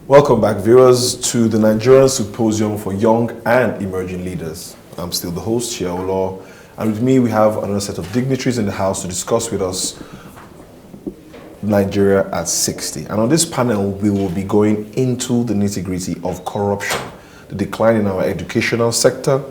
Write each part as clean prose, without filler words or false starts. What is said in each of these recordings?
Welcome back, viewers, to the Nigerian Symposium for Young and Emerging Leaders. I'm still the host, Chiaolo, and with me we have another set of dignitaries in the house to discuss with us Nigeria at 60. And on this panel, we will be going into the nitty-gritty of corruption, the decline in our educational sector,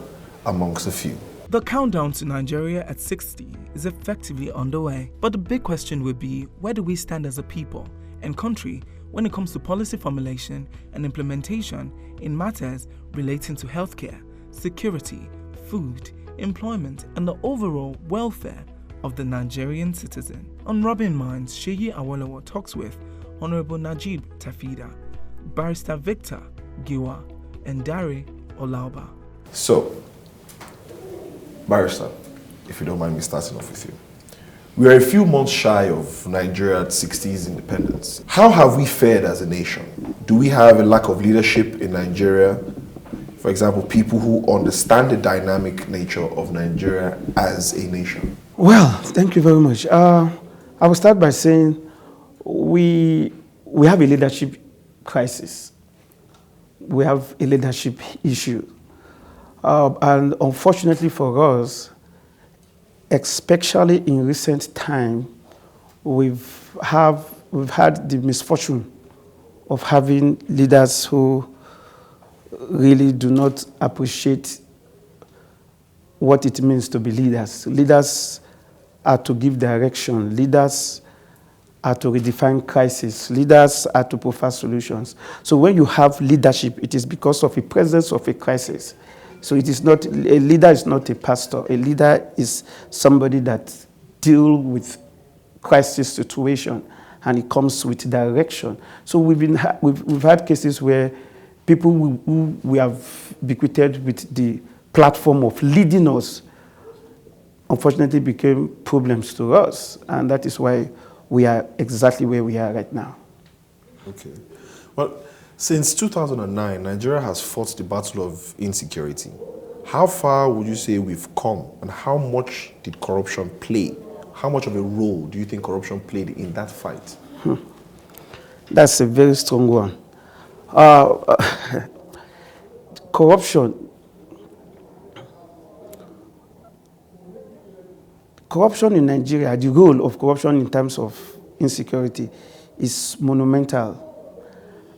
amongst a few. The countdown to Nigeria at 60 is effectively underway, but the big question would be, where do we stand as a people and country when it comes to policy formulation and implementation in matters relating to healthcare, security, food, employment, and the overall welfare of the Nigerian citizen? On Rubbing Minds, Sheyi Awolowo talks with Honorable Najib Tafida, Barrister Victor Giwa, and Dare Olauba. So, Barrister, if you don't mind me starting off with you. We are a few months shy of Nigeria at 60's independence. How have we fared as a nation? Do we have a lack of leadership in Nigeria? For example, people who understand the dynamic nature of Nigeria as a nation? Well, thank you very much. I will start by saying we have a leadership crisis. We have a leadership issue. And unfortunately for us, especially in recent time, we've had the misfortune of having leaders who really do not appreciate what it means to be leaders. Leaders are to give direction. Leaders are to redefine crisis. Leaders are to provide solutions. So when you have leadership, it is because of the presence of a crisis. So it is not, a leader is not a pastor. A leader is somebody that deals with crisis situation and it comes with direction. So we've had cases where people who we have bequeathed with the platform of leading us unfortunately became problems to us. And that is why we are exactly where we are right now. Okay. Well, since 2009, Nigeria has fought the battle of insecurity. How far would you say we've come, and how much did corruption play? How much of a role do you think corruption played in that fight? That's a very strong one. Corruption in Nigeria, the role of corruption in terms of insecurity is monumental.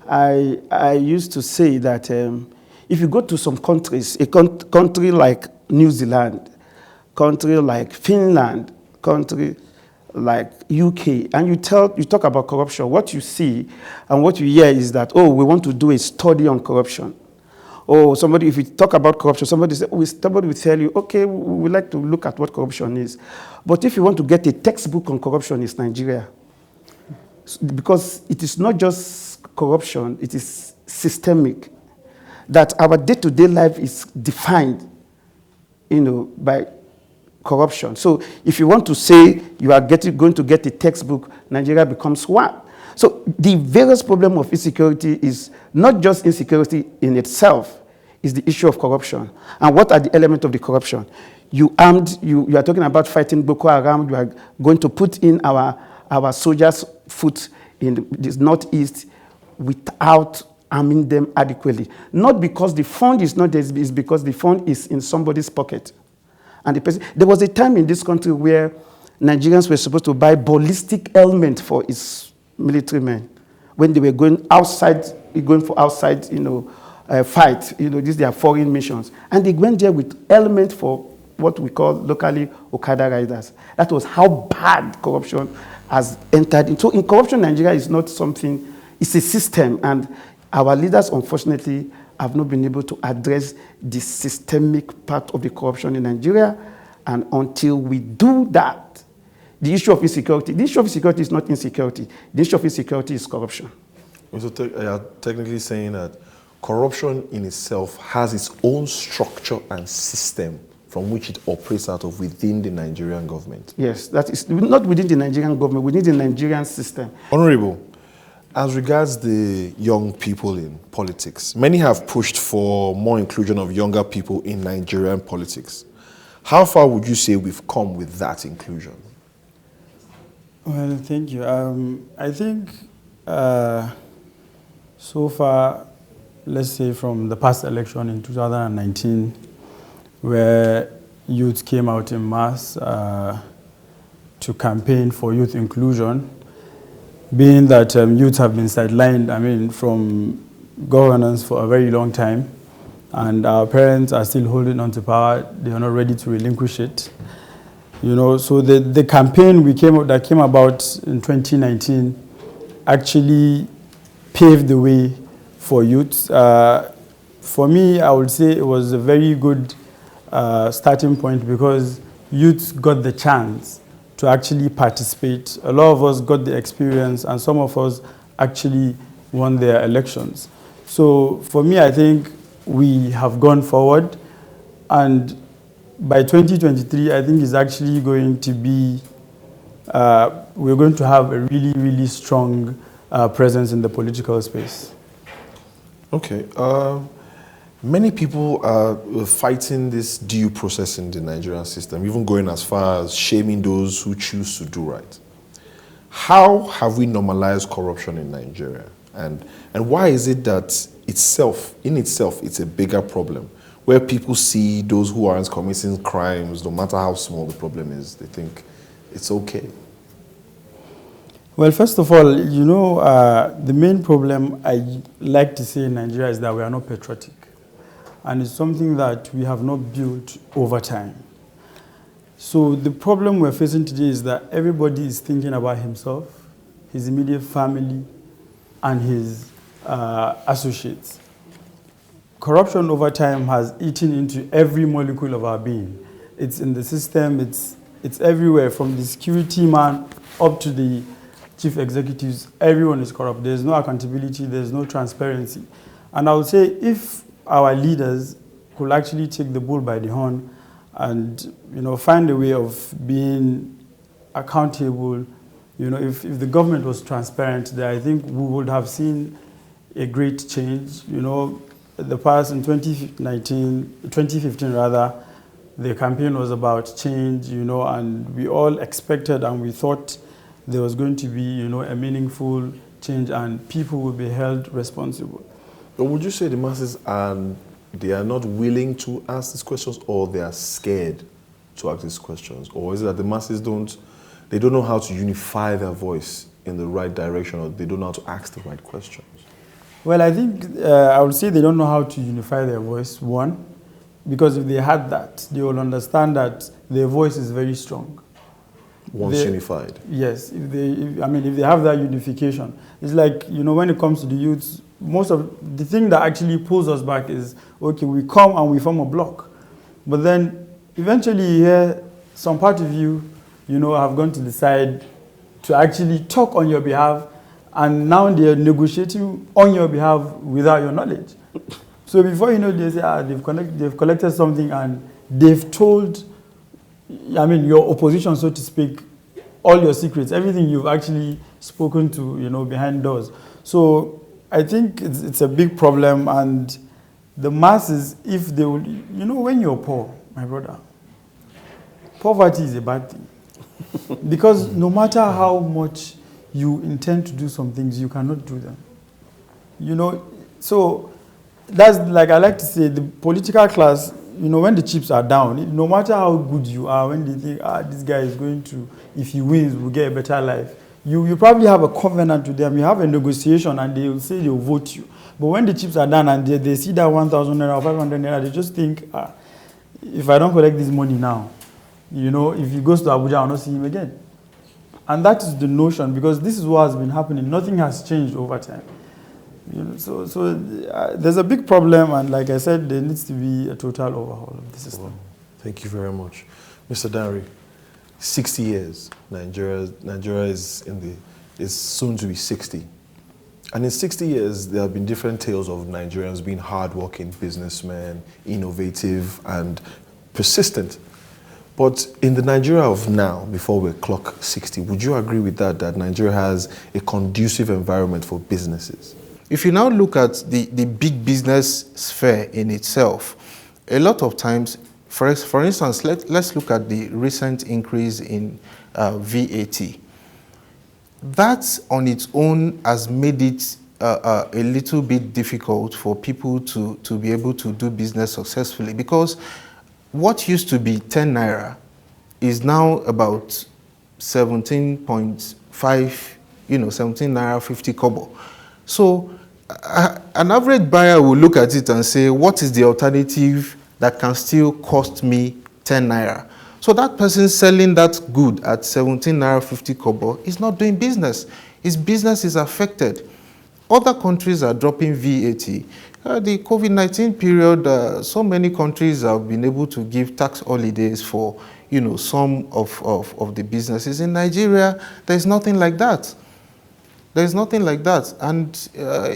I used to say that if you go to some countries, a country like New Zealand, country like Finland, country like UK, and you talk about corruption, what you see and what you hear is that, oh, we want to do a study on corruption. Or somebody, if you talk about corruption, somebody will tell you, okay, we would like to look at what corruption is. But if you want to get a textbook on corruption, it's Nigeria. Because it is not just corruption, it is systemic. That our day-to-day life is defined, by corruption. So if you want to say you are going to get a textbook, Nigeria becomes one. So the various problem of insecurity is not just insecurity in itself, it's the issue of corruption. And what are the elements of the corruption? You are talking about fighting Boko Haram, you are going to put in our soldiers' foot in the northeast without arming them adequately. Not because the fund is not there, it's because the fund is in somebody's pocket. And there was a time in this country where Nigerians were supposed to buy ballistic helmet for its military men when they were going for outside, fight. These are their foreign missions. And they went there with helmet for what we call locally Okada riders. That was how bad corruption has entered into. So in corruption, Nigeria is not something, it's a system. And our leaders, unfortunately, have not been able to address the systemic part of the corruption in Nigeria. And until we do that, the issue of insecurity is not insecurity. The issue of insecurity is corruption. So you're technically saying that corruption in itself has its own structure and system from which it operates out of within the Nigerian government. Yes, that is not within the Nigerian government, within the Nigerian system. Honorable, as regards the young people in politics, many have pushed for more inclusion of younger people in Nigerian politics. How far would you say we've come with that inclusion? Well, thank you. I think So far, let's say from the past election in 2019, where youth came out in mass to campaign for youth inclusion, being that youth have been sidelined, from governance for a very long time, and our parents are still holding on to power. They are not ready to relinquish it. So the campaign that came about in 2019 actually paved the way for youth. For me, I would say it was a very good starting point because youth got the chance to actually participate. A lot of us got the experience, and some of us actually won their elections. So for me, I think we have gone forward, and by 2023, I think it's actually going to be, we're going to have a really, really strong presence in the political space. Okay. Many people are fighting this due process in the Nigerian system, even going as far as shaming those who choose to do right. How have we normalized corruption in Nigeria? And why is it that in itself, it's a bigger problem, where people see those who aren't committing crimes, no matter how small the problem is, they think it's okay? Well, first of all, the main problem I like to say in Nigeria is that we are not patriotic. And it's something that we have not built over time. So the problem we're facing today is that everybody is thinking about himself, his immediate family, and his associates. Corruption over time has eaten into every molecule of our being. It's in the system, it's everywhere, from the security man up to the chief executives. Everyone is corrupt. There's no accountability, there's no transparency. And I would say if our leaders could actually take the bull by the horn and find a way of being accountable, if the government was transparent, then I think we would have seen a great change. The past in 2015 rather, the campaign was about change, and we all expected and we thought there was going to be, a meaningful change and people would be held responsible. But would you say the masses they are not willing to ask these questions, or they are scared to ask these questions? Or is it that the masses don't know how to unify their voice in the right direction, or they don't know how to ask the right questions? Well, I think I would say they don't know how to unify their voice, one, because if they had that, they will understand that their voice is very strong. Once unified? Yes. If they have that unification. It's like, when it comes to the youths, most of the thing that actually pulls us back is, okay, we come and we form a block. But then eventually you hear some part of you, have gone to decide to actually talk on your behalf, and now they're negotiating on your behalf without your knowledge. So before you know, they say, they've collected something and they've told, your opposition, so to speak, all your secrets, everything you've actually spoken to, behind doors. So I think it's a big problem, and the masses, if they will, when you're poor, my brother, poverty is a bad thing. Because no matter how much you intend to do some things, you cannot do them. So that's, like I like to say, the political class, when the chips are down, no matter how good you are, when they think, this guy is going to, if he wins, we'll get a better life. You probably have a covenant with them, you have a negotiation, and they will say they'll vote you. But when the chips are down and they see that 1,000 naira or 500 naira, they just think, if I don't collect this money now, if he goes to Abuja, I'll not see him again. And that is the notion, because this is what has been happening. Nothing has changed over time. So there's a big problem, and like I said, there needs to be a total overhaul of the system. Well, thank you very much. Mr. Danre, 60 years, Nigeria is soon to be 60. And in 60 years, there have been different tales of Nigerians being hardworking businessmen, innovative and persistent. But in the Nigeria of now, before we clock 60, would you agree with that Nigeria has a conducive environment for businesses? If you now look at the big business sphere in itself, a lot of times, for instance, let's look at the recent increase in VAT. That on its own has made it a little bit difficult for people to be able to do business successfully, because what used to be 10 naira is now about 17.5, 17 naira 50 kobo. So an average buyer will look at it and say, what is the alternative that can still cost me 10 naira? So that person selling that good at 17 naira 50 kobo is not doing business. His business is affected. Other countries are dropping VAT. The COVID-19 period, so many countries have been able to give tax holidays for, some of the businesses. In Nigeria, there's nothing like that. There's nothing like that. And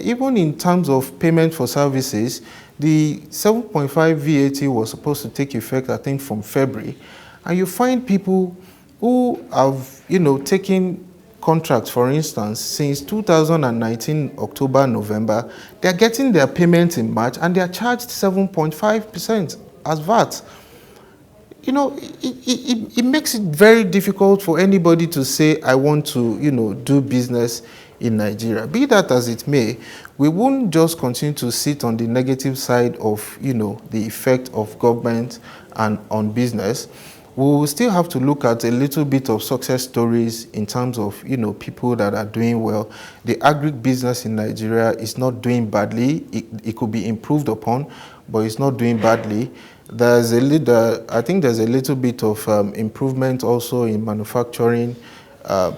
even in terms of payment for services, the 7.5 VAT was supposed to take effect, I think, from February. And you find people who have, taken contracts, for instance, since 2019, October, November, they're getting their payments in March and they're charged 7.5% as VAT. It makes it very difficult for anybody to say, I want to, do business in Nigeria. Be that as it may, we won't just continue to sit on the negative side of, the effect of government and on business. We will still have to look at a little bit of success stories in terms of, people that are doing well. The agri-business in Nigeria is not doing badly. It could be improved upon, but it's not doing badly. There's I think there's a little bit of improvement also in manufacturing.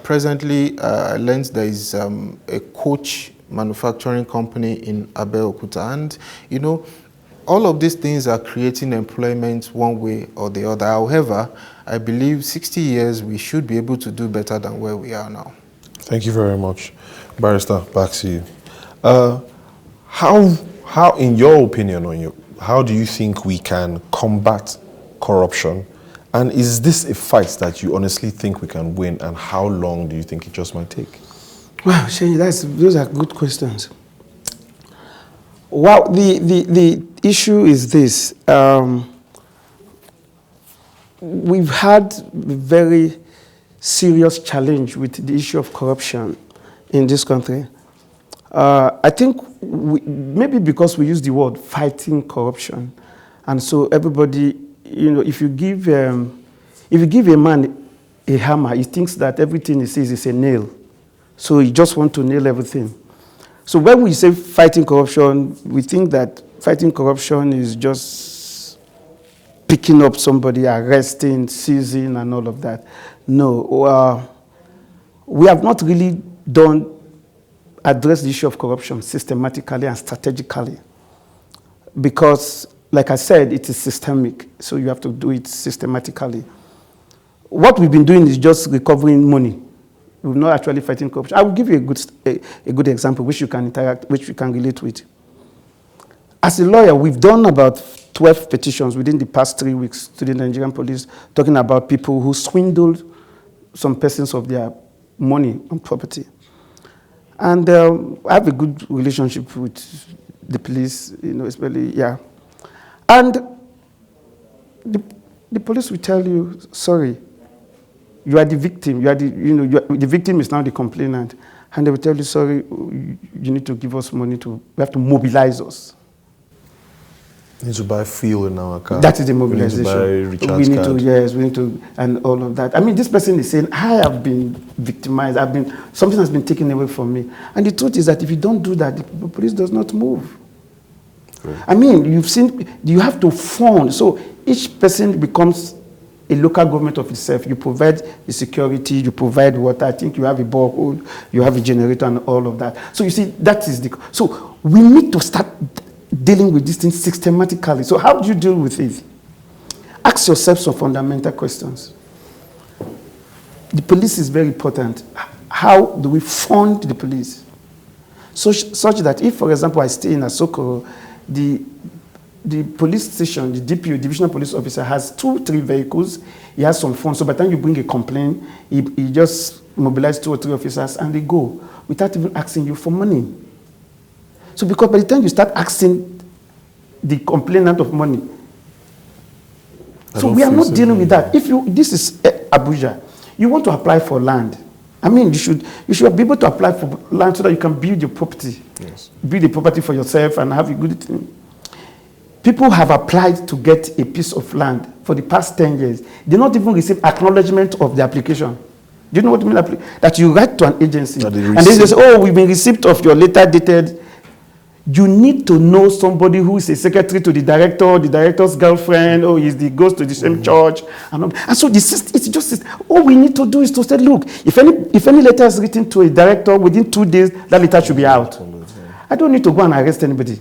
Presently, I learned there is a coach manufacturing company in Abeokuta, and all of these things are creating employment one way or the other. However, I believe 60 years we should be able to do better than where we are now. Thank you very much. Barrister, back to you. How, in your opinion, how do you think we can combat corruption? And is this a fight that you honestly think we can win? And how long do you think it just might take? Wow, Shay, those are good questions. Well, the issue is this. We've had a very serious challenge with the issue of corruption in this country. I think maybe because we use the word fighting corruption, and so everybody, if you give a man a hammer, he thinks that everything he sees is a nail, so he just wants to nail everything. So when we say fighting corruption, we think that fighting corruption is just picking up somebody, arresting, seizing, and all of that. No, we have not really addressed the issue of corruption systematically and strategically, because, like I said, it is systemic, so you have to do it systematically. What we've been doing is just recovering money. We're not actually fighting corruption. I will give you a good example which you can interact, which you can relate with. As a lawyer, we've done about 12 petitions within the past 3 weeks to the Nigerian police talking about people who swindled some persons of their money on property. And I have a good relationship with the police, especially, yeah. And the police will tell you, sorry, you are the victim. The victim is now the complainant. And they will tell you, sorry, you need to give us money we have to mobilize us. We need to buy fuel in our car. That is the mobilization. We need to buy recharge card. Yes, we need to, and all of that. I mean, this person is saying, I have been victimized. Something has been taken away from me. And the truth is that if you don't do that, the police does not move. Right. I mean, you have to fund. So each person becomes a local government of itself. You provide the security, you provide water. I think you have a borehole, you have a generator and all of that. So you see, that is so we need to start dealing with these things systematically. So how do you deal with it? Ask yourself some fundamental questions. The police is very important. How do we fund the police? Such that if, for example, I stay in Asokoro, the police station, the DPO, divisional police officer, has 2-3 vehicles. He has some funds. So by the time you bring a complaint, he just mobilizes 2 or 3 officers and they go without even asking you for money. So because by the time you start asking the complainant of money, so we are not dealing with that. This is Abuja. You want to apply for land. I mean, you should be able to apply for land so that you can build your property. Yes. Build a property for yourself and have a good thing. People have applied to get a piece of land for the past 10 years. They not even receive acknowledgement of the application. Do you know what I mean? That you write to an agency and they say, oh, we've been receipt of your letter dated. You need to know somebody who is a secretary to the director, the director's girlfriend, or goes to the same church. And so it's just, all we need to do is to say, look, if any letter is written to a director within 2 days, that letter should be out. I don't need to go and arrest anybody.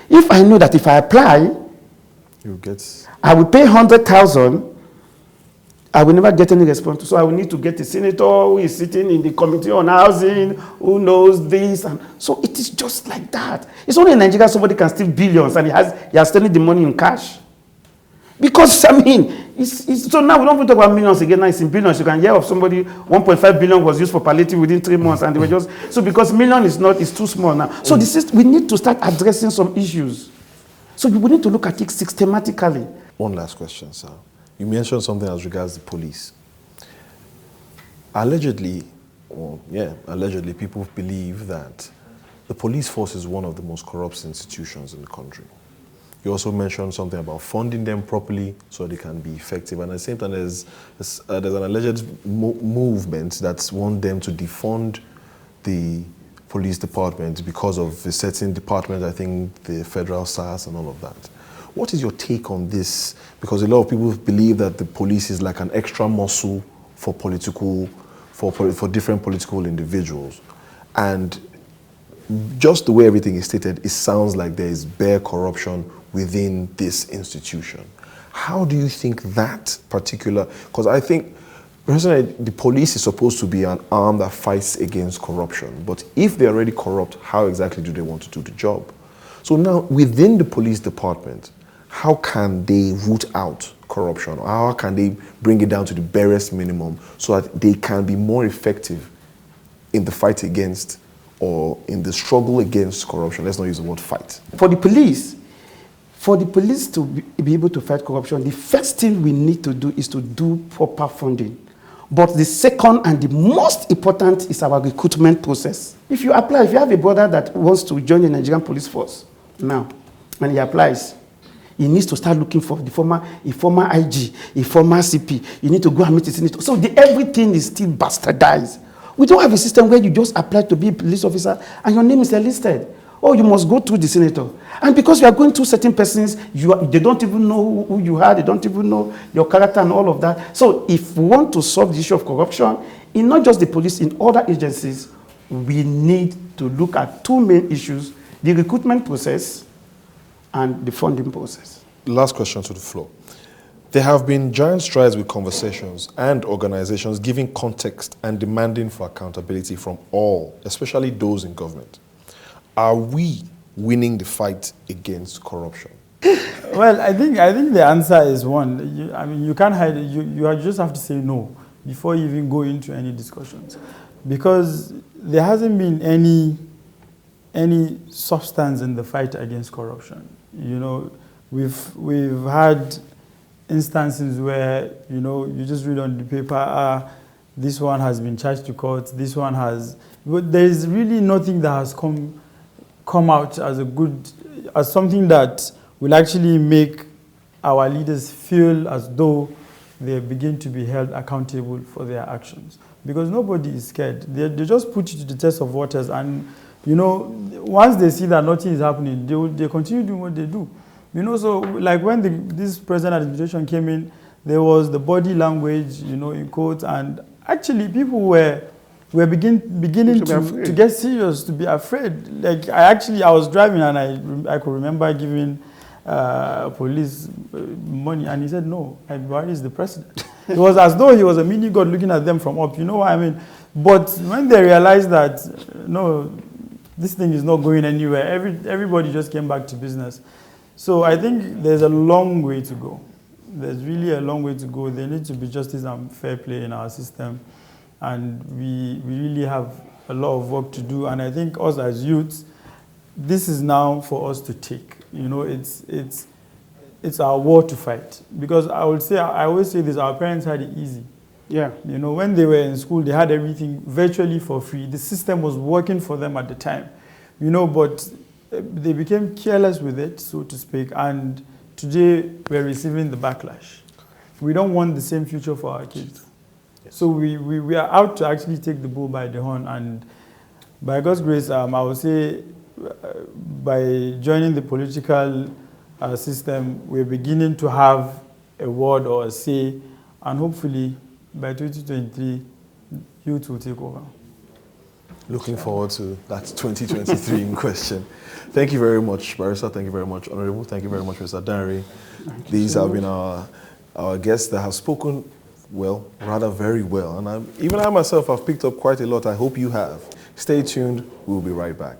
If I know that if I apply, I will pay 100,000, I will never get any response. So I will need to get a senator who is sitting in the committee on housing, who knows this. And so it is just like that. It's only in Nigeria somebody can steal billions and he has stealing the money in cash. Because, I mean, so now we don't even talk about millions again. Now it's in billions. You can hear of somebody, 1.5 billion was used for palliative within 3 months. And they were just, so because million is too small now. So we need to start addressing some issues. So we need to look at it systematically. One last question, sir. You mentioned something as regards the police. Allegedly, people believe that the police force is one of the most corrupt institutions in the country. You also mentioned something about funding them properly so they can be effective. And at the same time, there's an alleged movement that wants them to defund the police department because of a certain department, I think the federal SARS and all of that. What is your take on this? Because a lot of people believe that the police is like an extra muscle for different political individuals. And just the way everything is stated, it sounds like there is bare corruption within this institution. How do you think that particular, because I think personally the police is supposed to be an arm that fights against corruption. But if they're already corrupt, how exactly do they want to do the job? So now within the police department, how can they root out corruption? Or how can they bring it down to the barest minimum so that they can be more effective in the fight against or in the struggle against corruption? Let's not use the word fight. For the police to be able to fight corruption, the first thing we need to do is to do proper funding. But the second and the most important is our recruitment process. If you apply, if you have a brother that wants to join the Nigerian police force now, and he applies, he needs to start looking for a former IG, a former CP. You need to go and meet the senator. So everything is still bastardized. We don't have a system where you just apply to be a police officer and your name is enlisted. Oh, you must go through the senator. And because you are going through certain persons, they don't even know who you are, they don't even know your character and all of that. So if we want to solve the issue of corruption, in not just the police, in other agencies, we need to look at two main issues, the recruitment process and the funding process. Last question to the floor. There have been giant strides with conversations and organizations giving context and demanding for accountability from all, especially those in government. Are we winning the fight against corruption? Well, I think the answer is one. You can't hide it. You just have to say no before you even go into any discussions, because there hasn't been any substance in the fight against corruption. You know, we've had instances where, you know, you just read on the paper, this one has been charged to court, this one has, but there is really nothing that has come out as something that will actually make our leaders feel as though they begin to be held accountable for their actions. Because nobody is scared. They just put you to the test of waters, and, you know, once they see that nothing is happening, they continue doing what they do. You know, so like when this present administration came in, there was the body language, you know, in quotes, and actually people were beginning to get serious, to be afraid. Like I was driving and I could remember giving police money, and he said, no, Buhari is the president. It was as though he was a mini god looking at them from up, you know what I mean? But when they realized that, no, this thing is not going anywhere, everybody just came back to business. So I think there's a long way to go. There's really a long way to go. There needs to be justice and fair play in our system. And we really have a lot of work to do. And I think us as youths, this is now for us to take. You know, it's our war to fight. Because I always say this, our parents had it easy. Yeah. You know, when they were in school, they had everything virtually for free. The system was working for them at the time, you know, but they became careless with it, so to speak, and today we're receiving the backlash. We don't want the same future for our kids. Yes. So we are out to actually take the bull by the horn, and by God's grace, I would say by joining the political system, we're beginning to have a word or a say, and hopefully by 2023, youth will take over. Looking forward to that 2023 in question. Thank you very much, Barrister. Thank you very much, Honorable. Thank you very much, Mr. Danre. These have been our guests that have spoken well, rather very well. And even I myself have picked up quite a lot. I hope you have. Stay tuned. We'll be right back.